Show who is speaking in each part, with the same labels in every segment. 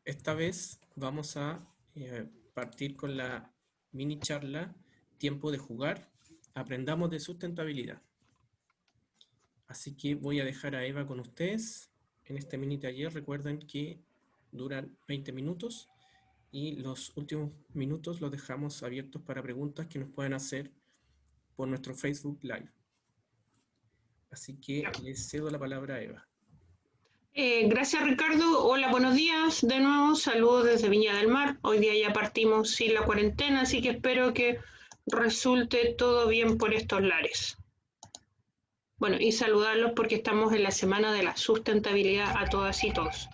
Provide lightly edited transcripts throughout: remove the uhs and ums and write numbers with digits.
Speaker 1: Esta vez vamos a partir con la mini charla Tiempo de jugar, aprendamos de sustentabilidad. Así que voy a dejar a Eva con ustedes en este mini taller. Recuerden que duran 20 minutos y los últimos minutos los dejamos abiertos para preguntas que nos puedan hacer por nuestro Facebook Live. Así que les cedo la palabra a Eva.
Speaker 2: Gracias, Ricardo. Hola, buenos días. De nuevo, saludos desde Viña del Mar. Hoy día ya partimos sin la cuarentena, así que espero que resulte todo bien por estos lares. Bueno, y saludarlos porque estamos en la Semana de la Sustentabilidad a todas y todos.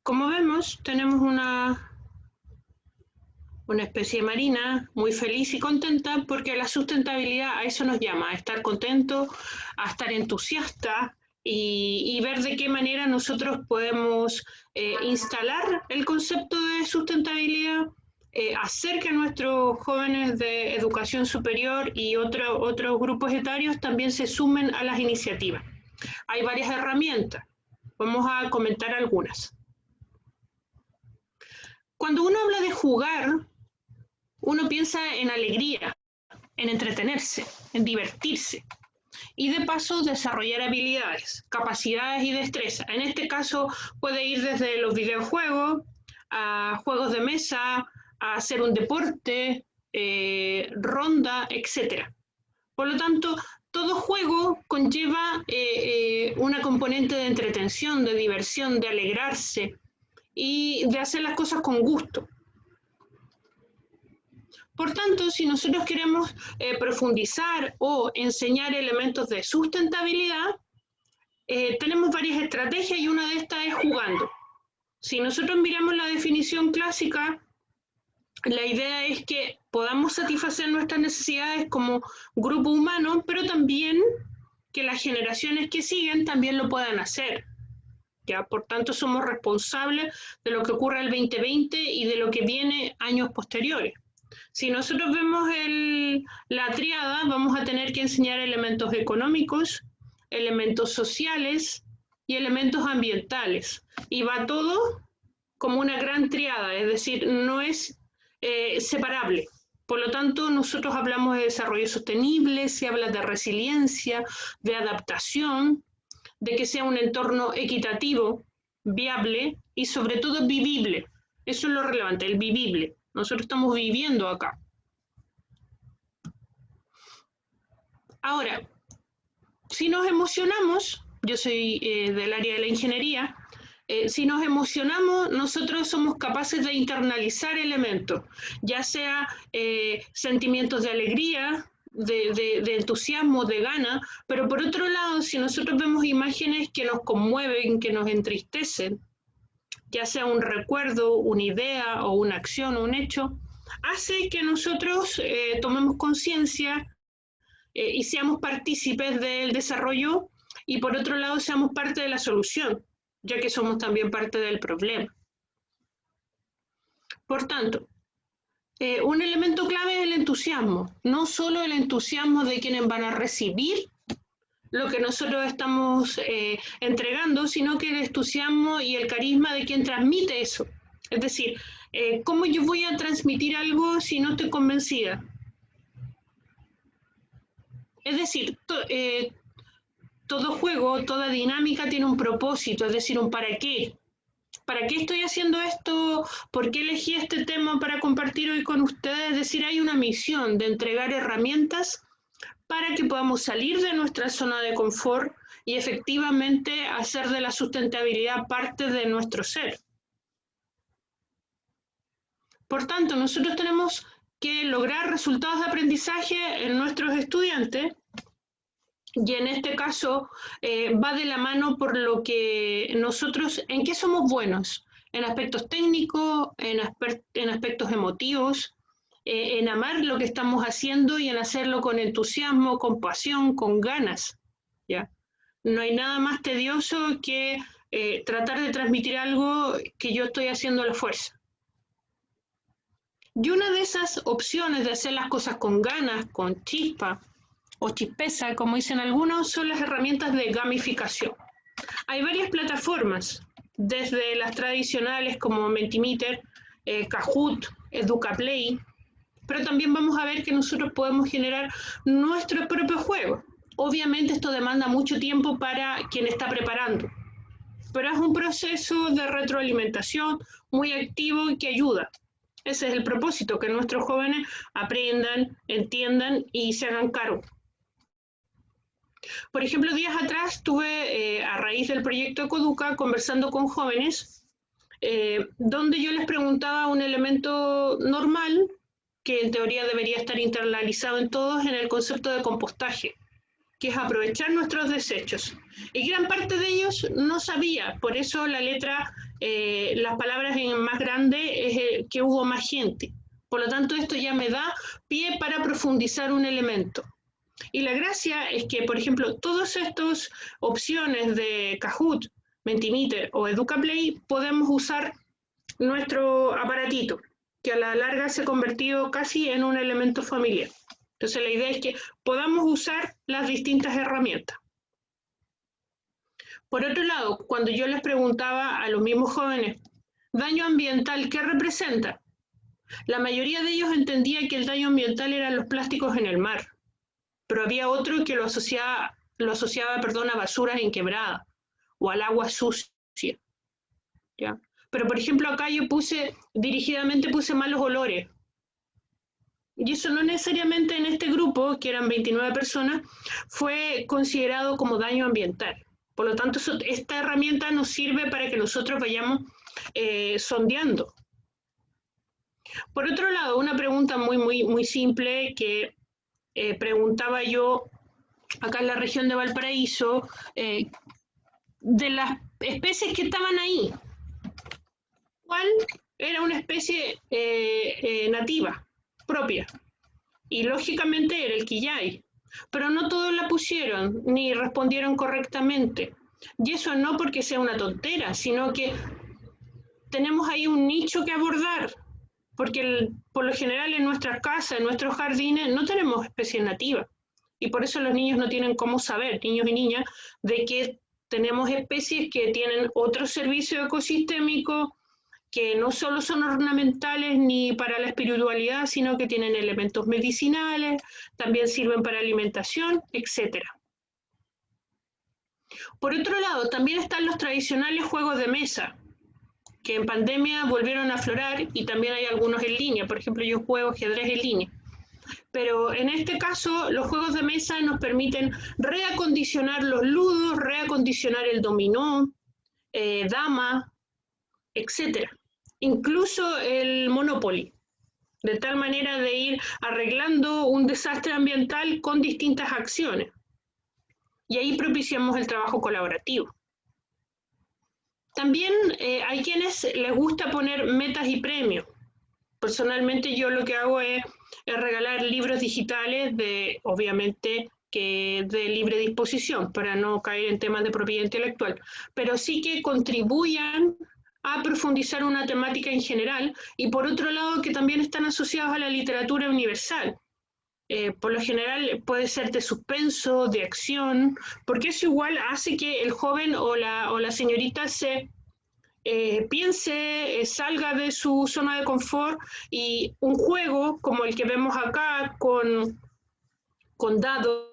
Speaker 2: Como vemos, tenemos una especie marina muy feliz y contenta porque la sustentabilidad a eso nos llama, a estar contento, a estar entusiasta y ver de qué manera nosotros podemos instalar el concepto de sustentabilidad, hacer que nuestros jóvenes de educación superior y otros grupos etarios también se sumen a las iniciativas. Hay varias herramientas, vamos a comentar algunas. Cuando uno habla de jugar, uno piensa en alegría, en entretenerse, en divertirse y de paso desarrollar habilidades, capacidades y destreza. En este caso puede ir desde los videojuegos a juegos de mesa, a hacer un deporte, ronda, etc. Por lo tanto, todo juego conlleva una componente de entretención, de diversión, de alegrarse y de hacer las cosas con gusto. Por tanto, si nosotros queremos profundizar o enseñar elementos de sustentabilidad, tenemos varias estrategias y una de estas es jugando. Si nosotros miramos la definición clásica, la idea es que podamos satisfacer nuestras necesidades como grupo humano, pero también que las generaciones que siguen también lo puedan hacer. ¿Ya? Por tanto, somos responsables de lo que ocurre el 2020 y de lo que viene años posteriores. Si nosotros vemos la tríada, vamos a tener que enseñar elementos económicos, elementos sociales y elementos ambientales. Y va todo como una gran tríada, es decir, no es separable. Por lo tanto, nosotros hablamos de desarrollo sostenible, se habla de resiliencia, de adaptación, de que sea un entorno equitativo, viable y sobre todo vivible. Eso es lo relevante, el vivible. Nosotros estamos viviendo acá. Ahora, si nos emocionamos, yo soy del área de la ingeniería, si nos emocionamos, nosotros somos capaces de internalizar elementos, ya sea sentimientos de alegría, de entusiasmo, de gana, pero por otro lado, si nosotros vemos imágenes que nos conmueven, que nos entristecen, ya sea un recuerdo, una idea o una acción o un hecho, hace que nosotros tomemos conciencia y seamos partícipes del desarrollo y por otro lado seamos parte de la solución, ya que somos también parte del problema. Por tanto, un elemento clave es el entusiasmo, no solo el entusiasmo de quienes van a recibir lo que nosotros estamos entregando, sino que el entusiasmo y el carisma de quien transmite eso. Es decir, ¿cómo yo voy a transmitir algo si no estoy convencida? Es decir, todo juego, toda dinámica tiene un propósito, es decir, un para qué. ¿Para qué estoy haciendo esto? ¿Por qué elegí este tema para compartir hoy con ustedes? Es decir, hay una misión de entregar herramientas para que podamos salir de nuestra zona de confort y efectivamente hacer de la sustentabilidad parte de nuestro ser. Por tanto, nosotros tenemos que lograr resultados de aprendizaje en nuestros estudiantes y en este caso va de la mano por lo que nosotros, ¿en qué somos buenos? En aspectos técnicos, en aspectos emotivos, en amar lo que estamos haciendo y en hacerlo con entusiasmo, con pasión, con ganas. ¿Ya? No hay nada más tedioso que tratar de transmitir algo que yo estoy haciendo a la fuerza. Y una de esas opciones de hacer las cosas con ganas, con chispa o chispeza, como dicen algunos, son las herramientas de gamificación. Hay varias plataformas desde las tradicionales como Mentimeter, Kahoot, Educaplay, pero también vamos a ver que nosotros podemos generar nuestro propio juego. Obviamente esto demanda mucho tiempo para quien está preparando, pero es un proceso de retroalimentación muy activo y que ayuda. Ese es el propósito, que nuestros jóvenes aprendan, entiendan y se hagan cargo. Por ejemplo, días atrás tuve, a raíz del proyecto Ecoduca, conversando con jóvenes, donde yo les preguntaba un elemento normal, que en teoría debería estar internalizado en todos, en el concepto de compostaje, que es aprovechar nuestros desechos. Y gran parte de ellos no sabía, por eso la letra, las palabras en más grande es que hubo más gente. Por lo tanto, esto ya me da pie para profundizar un elemento. Y la gracia es que, por ejemplo, todas estas opciones de Kahoot, Mentimeter o Educaplay, podemos usar nuestro aparatito, que a la larga se ha convertido casi en un elemento familiar. Entonces la idea es que podamos usar las distintas herramientas. Por otro lado, cuando yo les preguntaba a los mismos jóvenes, daño ambiental, ¿qué representa? La mayoría de ellos entendía que el daño ambiental eran los plásticos en el mar, pero había otro que lo asociaba a basuras en quebrada o al agua sucia, ¿ya? Pero por ejemplo acá yo dirigidamente puse malos olores. Y eso no necesariamente en este grupo, que eran 29 personas, fue considerado como daño ambiental. Por lo tanto, esta herramienta nos sirve para que nosotros vayamos sondeando. Por otro lado, una pregunta muy simple que preguntaba yo acá en la región de Valparaíso, de las especies que estaban ahí, ¿cuál era una especie nativa, propia? Y lógicamente era el quillay, pero no todos la pusieron ni respondieron correctamente. Y eso no porque sea una tontera, sino que tenemos ahí un nicho que abordar, porque por lo general en nuestras casas, en nuestros jardines, no tenemos especies nativas. Y por eso los niños no tienen cómo saber, niños y niñas, de que tenemos especies que tienen otro servicio ecosistémico, que no solo son ornamentales ni para la espiritualidad, sino que tienen elementos medicinales, también sirven para alimentación, etc. Por otro lado, también están los tradicionales juegos de mesa, que en pandemia volvieron a aflorar, y también hay algunos en línea. Por ejemplo, yo juego ajedrez en línea. Pero en este caso, los juegos de mesa nos permiten reacondicionar los ludos, reacondicionar el dominó, dama, etc. Incluso el Monopoly, de tal manera de ir arreglando un desastre ambiental con distintas acciones. Y ahí propiciamos el trabajo colaborativo. También hay quienes les gusta poner metas y premios. Personalmente yo lo que hago es regalar libros digitales obviamente, de libre disposición, para no caer en temas de propiedad intelectual, pero sí que contribuyan a profundizar una temática en general, y por otro lado que también están asociados a la literatura universal. Por lo general puede ser de suspenso, de acción, porque eso igual hace que el joven o la señorita se piense, salga de su zona de confort, y un juego como el que vemos acá con dados,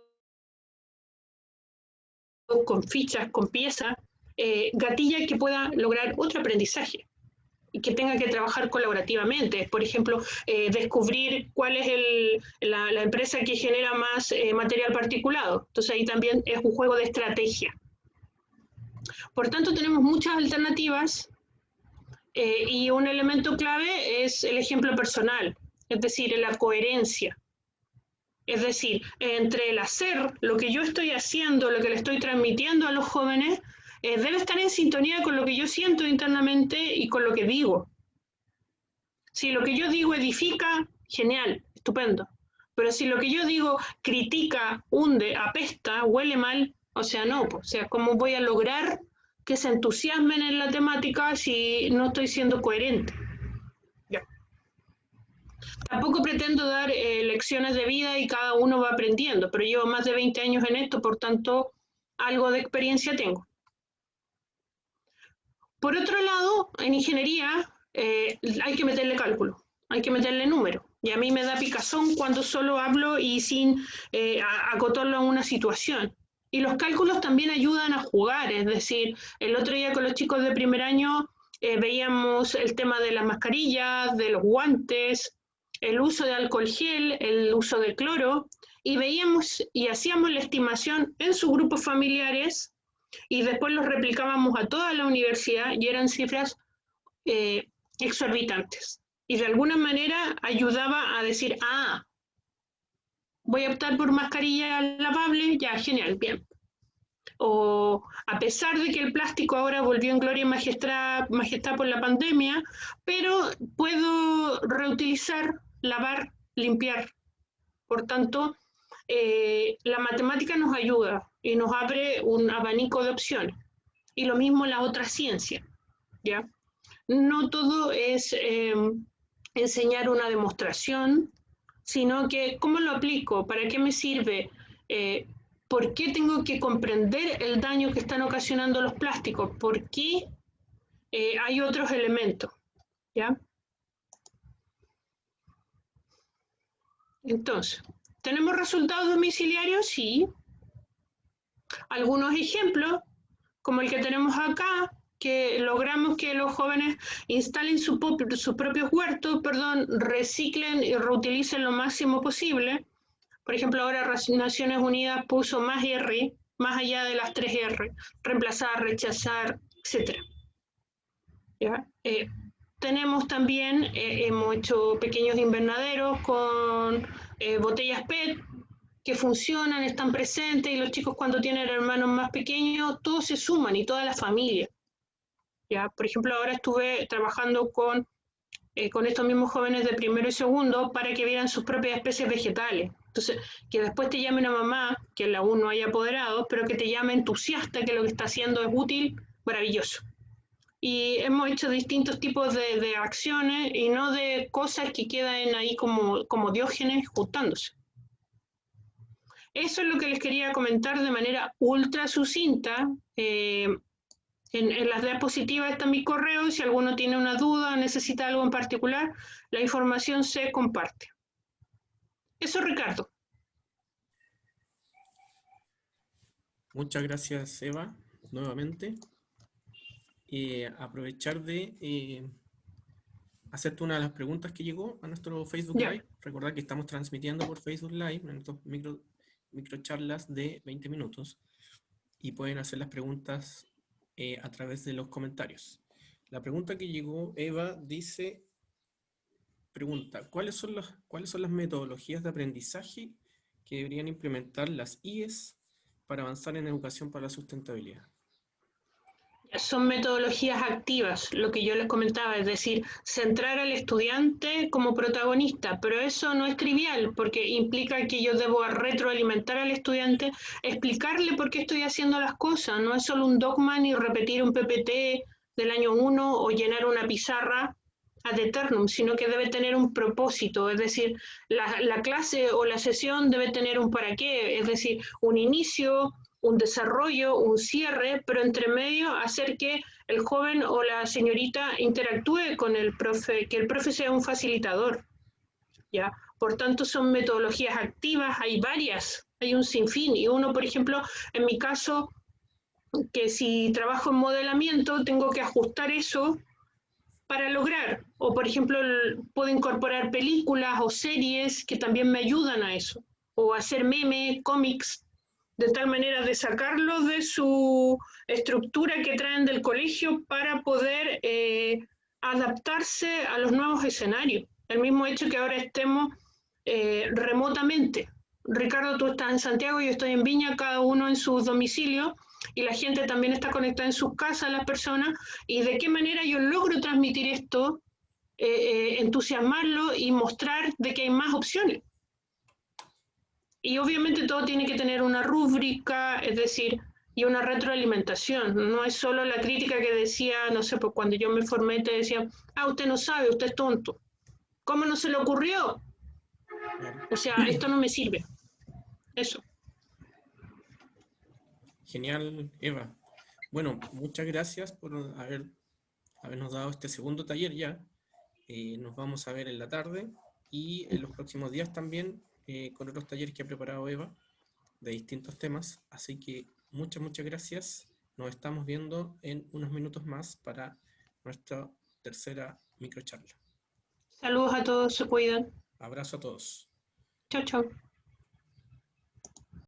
Speaker 2: con fichas, con piezas, gatilla que pueda lograr otro aprendizaje y que tenga que trabajar colaborativamente. Por ejemplo, descubrir cuál es la empresa que genera más material particulado. Entonces ahí también es un juego de estrategia. Por tanto, tenemos muchas alternativas, y un elemento clave es el ejemplo personal, es decir, la coherencia. Es decir, entre el hacer, lo que yo estoy haciendo, lo que le estoy transmitiendo a los jóvenes, debe estar en sintonía con lo que yo siento internamente y con lo que digo. Si lo que yo digo edifica, genial, estupendo. Pero si lo que yo digo critica, hunde, apesta, huele mal, o sea, no, o sea, ¿cómo voy a lograr que se entusiasmen en la temática si no estoy siendo coherente? Ya. Tampoco pretendo dar lecciones de vida y cada uno va aprendiendo, pero llevo más de 20 años en esto, por tanto, algo de experiencia tengo. Por otro lado, en ingeniería hay que meterle cálculo, hay que meterle número. Y a mí me da picazón cuando solo hablo y sin acotarlo a una situación. Y los cálculos también ayudan a jugar, es decir, el otro día con los chicos de primer año veíamos el tema de las mascarillas, de los guantes, el uso de alcohol gel, el uso de cloro, y veíamos y hacíamos la estimación en sus grupos familiares y después los replicábamos a toda la universidad y eran cifras exorbitantes. Y de alguna manera ayudaba a decir, ah, voy a optar por mascarilla lavable, ya, genial, bien. O a pesar de que el plástico ahora volvió en gloria y majestad por la pandemia, pero puedo reutilizar, lavar, limpiar. Por tanto, la matemática nos ayuda y nos abre un abanico de opciones. Y lo mismo la otra ciencia, ¿ya? No todo es enseñar una demostración, sino que cómo lo aplico, para qué me sirve, por qué tengo que comprender el daño que están ocasionando los plásticos, por qué hay otros elementos, ¿ya? Entonces, ¿tenemos resultados domiciliarios? Sí. Algunos ejemplos, como el que tenemos acá, que logramos que los jóvenes instalen sus propios huertos, reciclen y reutilicen lo máximo posible. Por ejemplo, ahora Naciones Unidas puso más R, más allá de las 3 R, reemplazar, rechazar, etc. ¿Ya? Tenemos también, hemos hecho pequeños invernaderos con botellas PET, que funcionan, están presentes, y los chicos cuando tienen hermanos más pequeños, todos se suman y toda la familia. ¿Ya? Por ejemplo, ahora estuve trabajando con estos mismos jóvenes de primero y segundo para que vieran sus propias especies vegetales. Entonces, que después te llame una mamá, que aún no haya apoderado, pero que te llame entusiasta, que lo que está haciendo es útil, maravilloso. Y hemos hecho distintos tipos de acciones y no de cosas que quedan ahí como diógenes juntándose. Eso es lo que les quería comentar de manera ultra sucinta. En las diapositivas está mi correo, si alguno tiene una duda o necesita algo en particular, la información se comparte. Eso, Ricardo.
Speaker 1: Muchas gracias, Eva, nuevamente. Aprovechar de hacerte una de las preguntas que llegó a nuestro Facebook Live. Recordad que estamos transmitiendo por Facebook Live en estos microcharlas de 20 minutos y pueden hacer las preguntas a través de los comentarios. La pregunta que llegó, Eva, pregunta, ¿cuáles son las metodologías de aprendizaje que deberían implementar las IES para avanzar en educación para la sustentabilidad?
Speaker 2: Son metodologías activas, lo que yo les comentaba, es decir, centrar al estudiante como protagonista, pero eso no es trivial porque implica que yo debo retroalimentar al estudiante, explicarle por qué estoy haciendo las cosas, no es solo un dogma ni repetir un PPT del año 1 o llenar una pizarra ad eternum, sino que debe tener un propósito, es decir, la clase o la sesión debe tener un para qué, es decir, un inicio, un desarrollo, un cierre, pero entre medio hacer que el joven o la señorita interactúe con el profe, que el profe sea un facilitador, ¿ya? Por tanto, son metodologías activas, hay varias, hay un sinfín, y uno, por ejemplo, en mi caso, que si trabajo en modelamiento, tengo que ajustar eso para lograr, o por ejemplo, puedo incorporar películas o series que también me ayudan a eso, o hacer memes, cómics, de tal manera de sacarlos de su estructura que traen del colegio para poder adaptarse a los nuevos escenarios. El mismo hecho que ahora estemos remotamente. Ricardo, tú estás en Santiago, yo estoy en Viña, cada uno en su domicilio, y la gente también está conectada en sus casas, las personas, y de qué manera yo logro transmitir esto, entusiasmarlo y mostrar de que hay más opciones. Y obviamente todo tiene que tener una rúbrica, es decir, y una retroalimentación. No es solo la crítica que decía, no sé, pues cuando yo me formé te decía, usted no sabe, usted es tonto. ¿Cómo no se le ocurrió? O sea, esto no me sirve. Eso.
Speaker 1: Genial, Eva. Bueno, muchas gracias por haber habernos dado este segundo taller ya. Nos vamos a ver en la tarde y en los próximos días también con otros talleres que ha preparado Eva de distintos temas. Así que muchas gracias. Nos estamos viendo en unos minutos más para nuestra tercera microcharla.
Speaker 2: Saludos a todos, se cuidan.
Speaker 1: Abrazo a todos.
Speaker 2: Chao, chao.